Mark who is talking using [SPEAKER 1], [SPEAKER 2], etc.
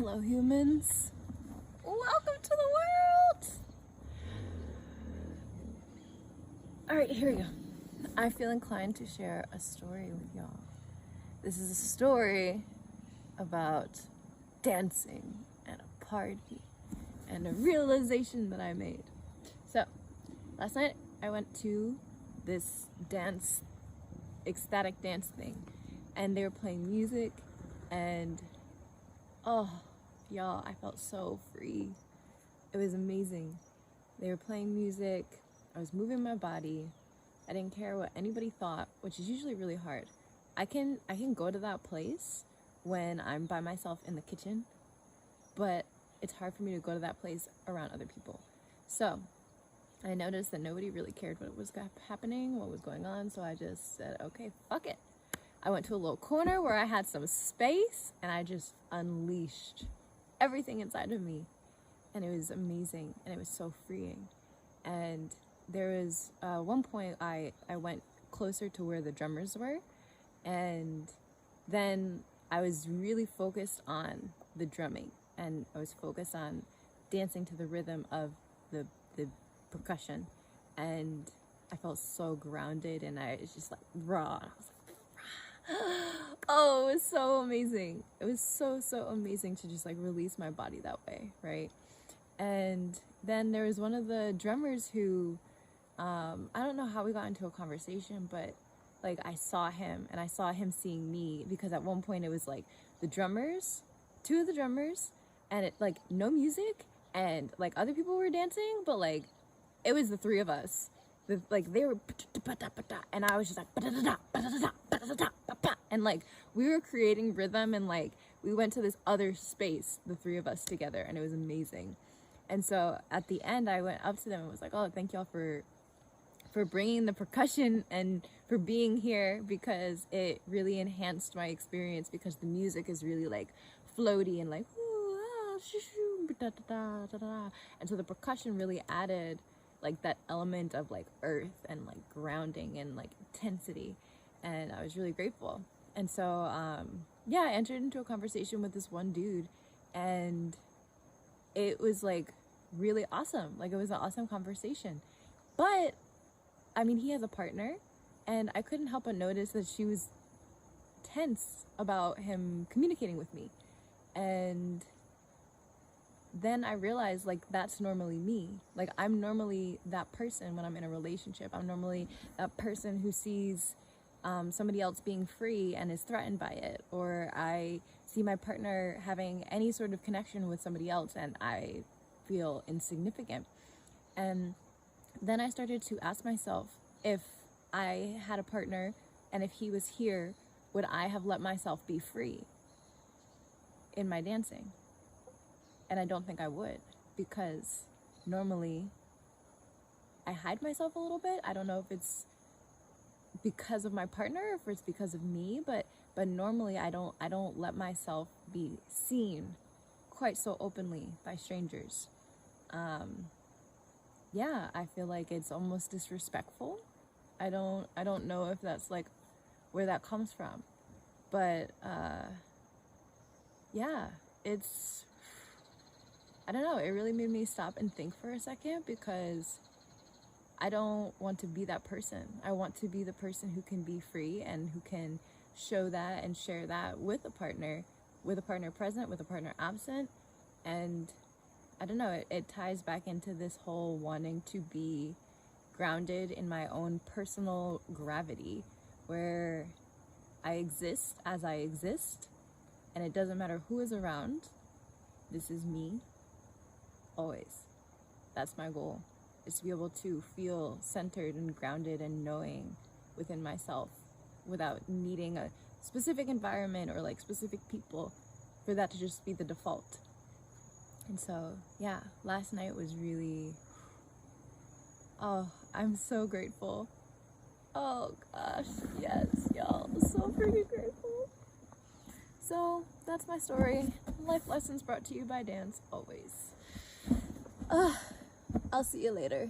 [SPEAKER 1] Hello humans, welcome to the world. Alright, here we go. I feel inclined to share a story with y'all. This is a story about dancing and a party and a realization that I made. So last night I went to this ecstatic dance thing, and they were playing music, and oh y'all, I felt so free. It was amazing. They were playing music, I was moving my body, I didn't care what anybody thought, which is usually really hard. I can go to that place when I'm by myself in the kitchen, but it's hard for me to go to that place around other people. So I noticed that nobody really cared what was happening, what was going on, so I just said, okay, fuck it. I went to a little corner where I had some space, and I just unleashed everything inside of me, and it was amazing, and it was so freeing. And there was one point I went closer to where the drummers were, and then I was really focused on the drumming, and I was focused on dancing to the rhythm of the percussion, and I felt so grounded, and I was just like raw. I was like, oh, it was so amazing. It was so amazing to just like release my body that way, right? And then there was one of the drummers who I don't know how we got into a conversation, but like I saw him and I saw him seeing me, because at one point it was like the drummers, two of the drummers, and it like no music, and like other people were dancing, but like it was the three of us. Like they were, and I was just like, and like we were creating rhythm, and like we went to this other space, the three of us together, and it was amazing. And so at the end I went up to them and was like, oh, thank y'all for bringing the percussion and for being here, because it really enhanced my experience, because the music is really like floaty and like and so the percussion really added like that element of like earth and like grounding and like intensity, and I was really grateful. And so yeah, I entered into a conversation with this one dude, and it was like really awesome. Like it was an awesome conversation, but I mean, he has a partner, and I couldn't help but notice that she was tense about him communicating with me. And then I realized like that's normally me. Like I'm normally that person when I'm in a relationship. I'm normally that person who sees somebody else being free and is threatened by it, or I see my partner having any sort of connection with somebody else and I feel insignificant. And then I started to ask myself, if I had a partner and if he was here, would I have let myself be free in my dancing? And I don't think I would, because normally I hide myself a little bit. I don't know if it's because of my partner or if it's because of me, but normally I don't let myself be seen quite so openly by strangers. Yeah, I feel like it's almost disrespectful. I don't know if that's like where that comes from, but yeah, it's, I don't know, it really made me stop and think for a second, because I don't want to be that person. I want to be the person who can be free and who can show that and share that with a partner present, with a partner absent. And I don't know, it ties back into this whole wanting to be grounded in my own personal gravity, where I exist as I exist, and it doesn't matter who is around. This is me, always. That's my goal, is to be able to feel centered and grounded and knowing within myself without needing a specific environment or like specific people for that to just be the default. And so yeah, last night was really, oh, I'm so grateful. Oh gosh, yes, y'all, so freaking grateful. So that's my story. Life lessons brought to you by dance, always. I'll see you later.